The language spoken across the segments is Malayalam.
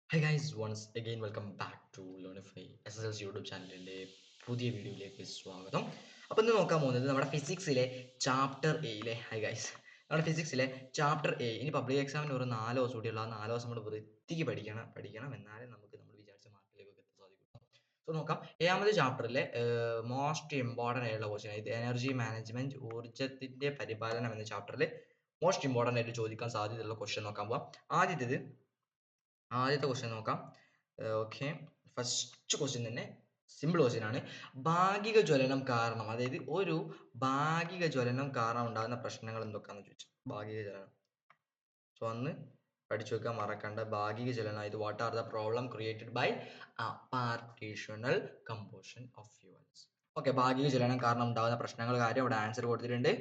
Hi guys, once again welcome back to Learnify SSLC YouTube ചാനലിൻ്റെ പുതിയ വീഡിയോയിലേക്ക് സ്വാഗതം. അപ്പോൾ ഇന്ന് നോക്കാൻ പോകുന്നത് നമ്മുടെ ഫിസിക്സിലെ ചാപ്റ്റർ എയിലെ നമ്മുടെ ഫിസിക്സിലെ ചാപ്റ്റർ എ ഇനി പബ്ലിക് എക്സാമിന് ഒരു 4 ദിവസം കൂടിയുള്ള ആ 4 ദിവസം നമ്മൾ വൃത്തിക്ക് പഠിക്കണം എന്നാലേ നമുക്ക് നമ്മൾ വിചാരിച്ച മാർക്കിലേക്കൊക്കെ എത്താൻ സാധിക്കും. സോ നോക്കാം, ഏഴാമത്തെ ചാപ്റ്ററിലെ മോസ്റ്റ് ഇമ്പോർട്ടൻ്റ് ആയിട്ടുള്ള ക്വസ്റ്റ്യൻ, ഇത് എനർജി മാനേജ്മെൻറ്റ് ഊർജ്ജത്തിൻ്റെ പരിപാലനം എന്ന ചാപ്റ്ററിൽ മോസ്റ്റ് ഇമ്പോർട്ടൻ്റ് ആയിട്ട് ചോദിക്കാൻ സാധ്യതയുള്ള ക്വസ്റ്റ്യൻ നോക്കാൻ പോവാം. ആദ്യത്തെ ക്വസ്റ്റ്യൻ നോക്കാം. ഓക്കെ, ഫസ്റ്റ് ക്വസ്റ്റ്യൻ തന്നെ സിമ്പിൾ ക്വസ്റ്റ്യൻ ആണ്. ഭാഗിക ജ്വലനം കാരണം, അതായത് ഒരു ഭാഗിക ജ്വലനം കാരണം ഉണ്ടാകുന്ന പ്രശ്നങ്ങൾ എന്തൊക്കെയാണെന്ന് ചോദിച്ചു. ഭാഗിക ജ്വലനം, സോ അന്ന് പഠിച്ചു വെക്കാൻ മറക്കണ്ട. ഭാഗിക ജ്വലനം, ഇത് what are the problem created by partitional combustion of fuels. Okay, ഭാഗിക ജ്വലനം കാരണം ഉണ്ടാകുന്ന പ്രശ്നങ്ങൾ കാര്യം ഇവിടെ ആൻസർ കൊടുത്തിട്ടുണ്ട്,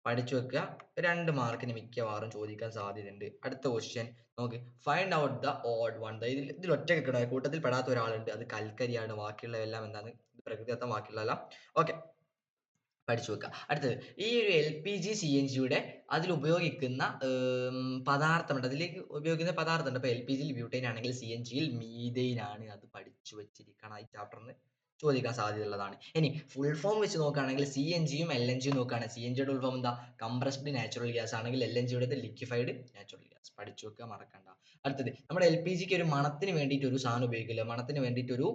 പഠിച്ചു വെക്കുക. 2 മാർക്കിന് മിക്കവാറും ചോദിക്കാൻ സാധ്യതയുണ്ട്. അടുത്ത ക്വസ്റ്റ്യൻ നോക്ക്, find out the odd one. ഇതിൽ ഒറ്റ കിട്ടണം, കൂട്ടത്തിൽ പെടാത്ത ഒരാളുണ്ട്, അത് കൽക്കരിയാണ്. ബാക്കിയുള്ളതെല്ലാം എന്താണ്? പ്രകൃതിദത്തം, ബാക്കിയുള്ളതെല്ലാം ഓക്കെ, പഠിച്ചു വെക്കുക. അടുത്തത്, ഈ ഒരു LPG CNG അതിൽ ഉപയോഗിക്കുന്ന പദാർത്ഥമുണ്ട്, അതിലേക്ക് ഉപയോഗിക്കുന്ന പദാർത്ഥമുണ്ട്. അപ്പോൾ LPGയിൽ ബ്യൂട്ടൈൻ ആണെങ്കിൽ CNGയിൽ മീഥൈൻ ആണ്. അത് പഠിച്ചു വെച്ചിരിക്കണം, ഈ ചാപ്റ്ററിന് ചോദിക്കാൻ സാധ്യതയുള്ളതാണ്. ഇനി ഫുൾ ഫോം വെച്ച് നോക്കുകയാണെങ്കിൽ CNGയും LNGയും നോക്കുകയാണ്. CNGയുടെ ഫുൾ ഫോം എന്താ? കംപ്രസ്ഡ് നാച്ചുറൽ ഗ്യാസ് ആണെങ്കിൽ LNGയുടെ ലിക്വിഫൈഡ് നാച്ചുറൽ ഗ്യാസ്. പഠിച്ചു വെക്കുക, മറക്കണ്ട. അടുത്തത്, നമ്മുടെ LPGക്ക് ഒരു മണത്തിന് വേണ്ടിയിട്ട് ഒരു സാധനം ഉപയോഗിക്കില്ല, മണത്തിന് വേണ്ടിയിട്ട് ഒരു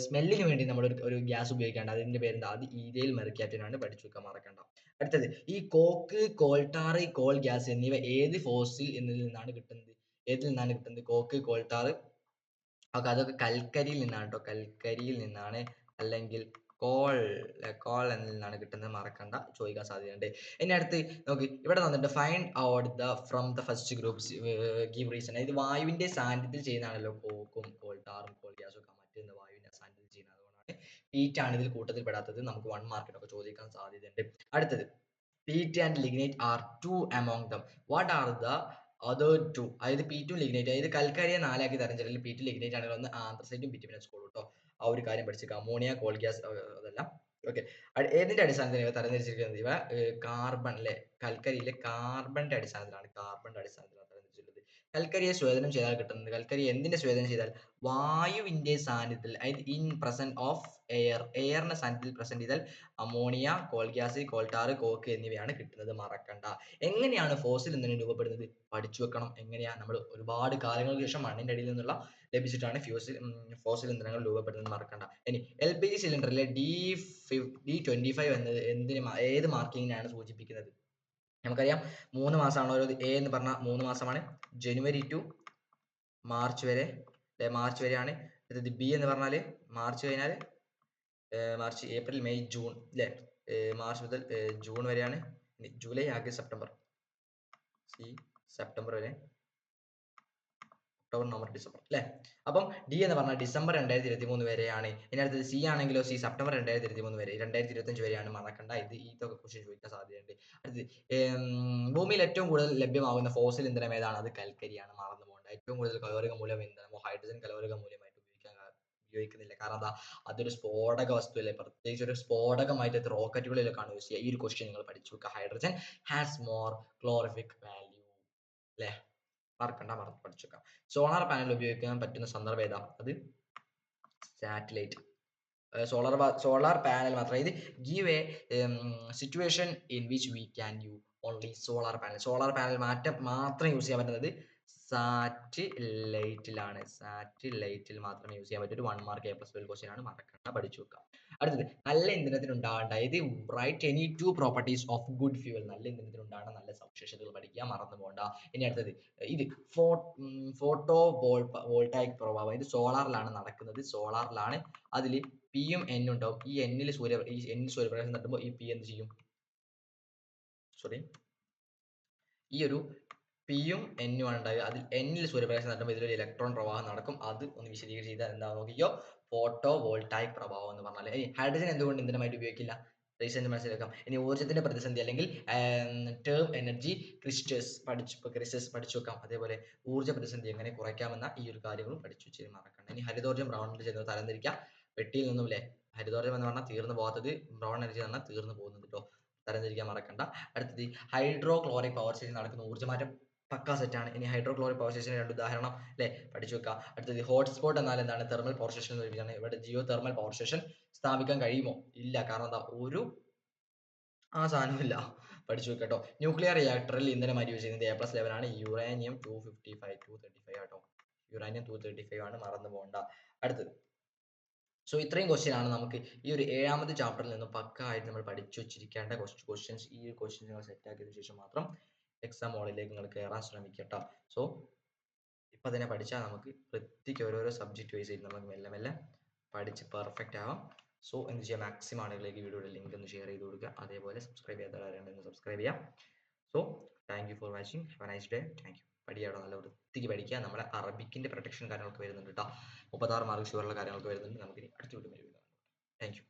സ്മെല്ലിന് വേണ്ടി നമ്മൾ ഒരു ഗ്യാസ് ഉപയോഗിക്കേണ്ട, അതിന്റെ പേരെന്താ? അത് ഈഥൈൽ മെർക്യാപ്റ്റൻ ആണ്. പഠിച്ചു വെക്കാൻ മറക്കണ്ട. അടുത്തത്, ഈ കോക്ക്, കോൾട്ടാർ, കോൾ ഗ്യാസ് എന്നിവ ഏത് ഫോസിൽ എന്നതിൽ നിന്നാണ് കിട്ടുന്നത്? കോക്ക്, കോൾട്ടാർ ഒക്കെ അതൊക്കെ കൽക്കരിയിൽ നിന്നാണ് കേട്ടോ, കൽക്കരിയിൽ നിന്നാണ്. അല്ലെങ്കിൽ കോൾ കോൾ എന്നതിൽ നിന്നാണ് കിട്ടുന്നത്, മറക്കണ്ട, ചോദിക്കാൻ സാധ്യതയുണ്ട്. ഇനി അടുത്ത് നോക്കി, ഇവിടെ തന്നിട്ട് find out the from the first groups give reason. ഇത് വായുവിന്റെ സാന്നിധ്യത്തിൽ ചെയ്യുന്നതാണല്ലോ, കോക്കും കോൾട്ടാറും കോൾ ഗ്യാസും ഒക്കെ മറ്റൊന്ന് വായുവിന്റെ സാന്നിധ്യത്തിൽ ചെയ്യുന്നത്. അതുകൊണ്ടാണ് പീറ്റ് ആണ് ഇതിൽ കൂട്ടത്തിൽ പെടാത്തത്. നമുക്ക് 1 മാർക്കിനൊക്കെ ചോദിക്കാൻ സാധ്യതയുണ്ട്. അടുത്തത്, peat and lignite are two among them, what are the other two? അതായത് പീറ്റും ലിഗ്നൈറ്റ്, അതായത് കൽക്കരിയെ 4 ആക്കി തരംതിരിക്കൽ. പീറ്റ് ലിഗ്നൈറ്റ് ആണെങ്കിൽ ഒന്ന് ആന്ത്രസൈറ്റും ബിറ്റുമിനസ് കോളും കേട്ടോ. ആ ഒരു കാര്യം പഠിച്ചേക്കാം. അമോണിയ, കോൾ ഗ്യാസ്, അതെല്ലാം ഓക്കെ. ഏതിന്റെ അടിസ്ഥാനത്തിൽ ഇവ തരംതിരിച്ചിരിക്കുന്നത്? ഇവ കാർബൺ അല്ലെ, കൽക്കരിയിലെ കാർബണിന്റെ അടിസ്ഥാനത്തിലാണ് തരംതിരിച്ചിട്ടുള്ളത്. കൽക്കരിയെ സ്വേദനം ചെയ്താൽ കിട്ടുന്നത്, കൽക്കരി എന്തിന്റെ സ്വേദനം ചെയ്താൽ? വായുവിന്റെ സാന്നിധ്യത്തിൽ, അതായത് ഇൻ പ്രസന്റ് ഓഫ് എയർ, എയറിന്റെ സാന്നിധ്യത്തിൽ പ്രസന്റ് ചെയ്താൽ ammonia, coal gas, coal tar, coke എന്നിവയാണ് കിട്ടുന്നത്, മറക്കണ്ട. എങ്ങനെയാണ് ഫോസിൽ ഇന്ധനം രൂപപ്പെടുന്നത്? പഠിച്ചു വെക്കണം. എങ്ങനെയാ? നമ്മൾ ഒരുപാട് കാലങ്ങൾക്ക് ശേഷം മണ്ണിന്റെ അടിയിൽ നിന്നുള്ള ലഭിച്ചിട്ടാണ് ഫോസിൽ ഇന്ധനങ്ങൾ രൂപപ്പെടുന്നത്, മറക്കണ്ട. ഇനി LPG സിലിണ്ടറിലെ D25 എന്നത് ഏത് മാർക്കിങ്ങിനാണ് സൂചിപ്പിക്കുന്നത്? നമുക്കറിയാം, 3 മാസമാണ് ഓരോ. A എന്ന് പറഞ്ഞാൽ 3 മാസമാണ്, ജനുവരി ടു മാർച്ച് വരെ, മാർച്ച് വരെയാണ്. അടുത്തത് B എന്ന് പറഞ്ഞാൽ മാർച്ച് കഴിഞ്ഞാൽ മാർച്ച്, ഏപ്രിൽ, മെയ്, ജൂൺ അല്ലേ, മാർച്ച് മുതൽ ജൂൺ വരെയാണ്. ജൂലൈ, ആഗസ്റ്റ്, സെപ്റ്റംബർ, സെപ്റ്റംബർ വരെ, ഒക്ടോബർ, നവംബർ, ഡിസംബർ അല്ലേ. അപ്പം D എന്ന് പറഞ്ഞാൽ ഡിസംബർ 2023 വരെയാണ്. ഇനി അടുത്തത് C ആണെങ്കിലോ, സെപ്റ്റംബർ 2023 വരെ, 2025 വരെയാണ്, മറക്കണ്ട. ഇതൊക്കെ ക്വസ്റ്റ്യൻ ചോദിക്കാൻ സാധ്യതയുണ്ട്. അടുത്തത്, ഭൂമിയിൽ ഏറ്റവും കൂടുതൽ ലഭ്യമാകുന്ന ഫോസിൽ ഇന്ധനം ഏതാണ്? അത് കൽക്കരിയാണ്, മറന്നു പോകണ്ട. ഏറ്റവും കൂടുതൽ കലോറിക മൂല്യം ഇന്ധനമോ ഹൈഡ്രജൻ കലോറിക മൂല്യമായിട്ട് ഉപയോഗിക്കുന്നില്ല. കാരണം എന്താ? അതൊരു സ്ഫോടക വസ്തു അല്ലേ, പ്രത്യേകിച്ച് ഒരു സ്ഫോടകമായിട്ട് റോക്കറ്റുകളിലൊക്കെയാണ് യൂസ് ചെയ്യുക. ഈ ഒരു ക്വസ്റ്റ്യൻ നിങ്ങൾ പഠിച്ചു വെക്കുക. ഹൈഡ്രജൻ ഹാസ് മോർ ക്ലോറിഫിക് വാല്യൂ അല്ലേ, മറക്കണ്ട, പഠിച്ചു വെക്കാം. സോളാർ പാനൽ ഉപയോഗിക്കാൻ പറ്റുന്ന സന്ദർഭം ഏതാ? അത് സാറ്റലൈറ്റ്. സോളാർ പാനൽ മാത്രം. ഇത് give A situation in which we can you only solar panel. Solar panel മാത്രം യൂസ് ചെയ്യാൻ പറ്റുന്നത് സാറ്റലൈറ്റിൽ മാത്രമേ യൂസ് ചെയ്യാൻ പറ്റൂ. 1 മാർക്ക് A+B ക്വസ്റ്റ്യൻ ആണ്, മറക്കണ്ട, പഠിച്ചു വെക്കാം. അടുത്തത്, നല്ല ഇന്ധനത്തിന് ഉണ്ടാകേണ്ട, ഇത് write any 2 properties of good fuel. നല്ല ഇന്ധനത്തിന് ഉണ്ടാകേണ്ട നല്ല സവിശേഷതകൾ പഠിക്കുക, മറന്നു പോകണ്ട. ഇനി അടുത്തത്, ഇത് ഫോട്ടോ വോൾട്ടായിക് പ്രഭാവം, ഇത് സോളാറിലാണ് നടക്കുന്നത്, സോളാറിലാണ്. അതിൽ പിയും എന്നും ഉണ്ടാവും. ഈ എന്നിൽ സൂര്യപ്രകാശം തട്ടുമ്പോൾ ഈ പി എന്ത് ചെയ്യും? സോറി, ഈ ഒരു പിയും എന്നും ആണ് ഉണ്ടാവുക. അതിൽ എന്നിൽ സൂര്യപ്രകാശം തട്ടുമ്പോൾ ഇതിലൊരു ഇലക്ട്രോൺ പ്രവാഹം നടക്കും. അത് ഒന്ന് വിശദീകരിച്ച് ചെയ്താൽ എന്താ നോക്കിയോ? ഫോട്ടോ വോൾട്ടായിക് പ്രഭാവം എന്ന് പറഞ്ഞാൽ. ഹൈഡ്രജൻ എന്തുകൊണ്ട് ഇന്ധനമായിട്ട് ഉപയോഗിക്കില്ല? റീസൺ മനസ്സിലാക്കാം. ഇനി ഊർജ്ജത്തിന്റെ പ്രതിസന്ധി അല്ലെങ്കിൽ ടേം എനർജി ക്രിസ്റ്റേഴ്സ് പഠിച്ചു വെക്കാം. അതേപോലെ ഊർജ്ജ പ്രതിസന്ധി എങ്ങനെ കുറയ്ക്കാമെന്ന ഈ ഒരു കാര്യങ്ങളും പഠിച്ചു വെച്ച് മറക്കണം. ഇനി ഹരിതോർജ്ജം, ബ്രൗൺ എനർജി എന്നിവ തരംതിരിക്കുക. പെട്ടിയിൽ നിന്നും അല്ലേ, ഹരിതോർജ്ജം എന്ന് പറഞ്ഞാൽ തീർന്നു പോകാത്തത്, ബ്രൗൺ എനർജി എന്ന് പറഞ്ഞാൽ തീർന്നു പോകുന്നത് കേട്ടോ, തരംതിരിക്കാൻ മറക്കണ്ട. അടുത്തത്, ഹൈഡ്രോ ക്ലോറിക് പവർ സ്റ്റേഷൻ നടക്കുന്ന ഊർജ്ജമാറ്റം പക്കാ സെറ്റാണ്. ഇനി ഹൈഡ്രോക്ലോറിക് പവർ സ്റ്റേഷന് 2 ഉദാഹരണം അല്ലേ പഠിച്ചു വെക്കുക. അടുത്തത് ഹോട്ട്സ്പോട്ട് എന്നാൽ എന്താണ്? തെർമൽ പവർ സ്റ്റേഷൻ എന്ന് ചോദിക്കുകയാണ്. ഇവിടെ ജിയോ തെർമൽ പവർ സ്റ്റേഷൻ സ്ഥാപിക്കാൻ കഴിയുമോ? ഇല്ല. കാരണം എന്താ? ഒരു സാധനമില്ല. പഠിച്ചു വെക്കുക ട്ടോ. ന്യൂക്ലിയർ റിയാക്ടറിൽ ഇന്ധനം അരി ചെയ്യുന്നത് A+ ലെവലാണ്. യുറേനിയം 235 ആട്ടോ. യുറേനിയം 235 ആണ്, മറന്നു പോകണ്ട. അടുത്തത്. സോ ഇത്രയും ക്വസ്റ്റ്യൻ ആണ് നമുക്ക് ഈ ഒരു 7ാമത്തെ ചാപ്റ്ററിൽ നിന്ന് പക്ക ആയിട്ട് നമ്മൾ പഠിച്ചു വെച്ചിരിക്കേണ്ട ക്വസ്റ്റ്യൻസ്. ഈ ഒരു ക്വസ്റ്റ്യൻ നിങ്ങൾ സെറ്റ് ആക്കിയതിനു ശേഷം മാത്രം എക്സാം ഹോളിലേക്ക് നിങ്ങൾ കയറാൻ ശ്രമിക്കട്ടോ. സോ ഇപ്പൊ തന്നെ പഠിച്ചാൽ നമുക്ക് വൃത്തിക്ക് ഓരോരോ സബ്ജക്ട് വൈസ് ആയിട്ട് നമുക്ക് മെല്ലെ മെല്ലെ പഠിച്ച് പെർഫെക്റ്റ് ആവാം. സോ എന്ത് ചെയ്യുക, മാക്സിമം ആളുകളിലേക്ക് വീഡിയോയുടെ ലിങ്ക് ഒന്ന് ഷെയർ ചെയ്ത് കൊടുക്കുക. അതേപോലെ സബ്സ്ക്രൈബ് ചെയ്യാത്തവരാണെങ്കിൽ സബ്സ്ക്രൈബ് ചെയ്യാം. So thank you for watching. Have a nice day. Thank you. പഠിക്കാട്ടോ, നല്ല വൃത്തിക്ക് പഠിക്കുക. നമ്മുടെ അറബിക്കിന്റെ പ്രൊട്ടക്ഷൻ കാര്യങ്ങളൊക്കെ വരുന്നുണ്ട് കേട്ടോ. 36 മാർക്ക് ഷുവറുള്ള കാര്യങ്ങളൊക്കെ വരുന്നുണ്ട്. നമുക്കിനി അടുത്ത വീഡിയോ. Thank you.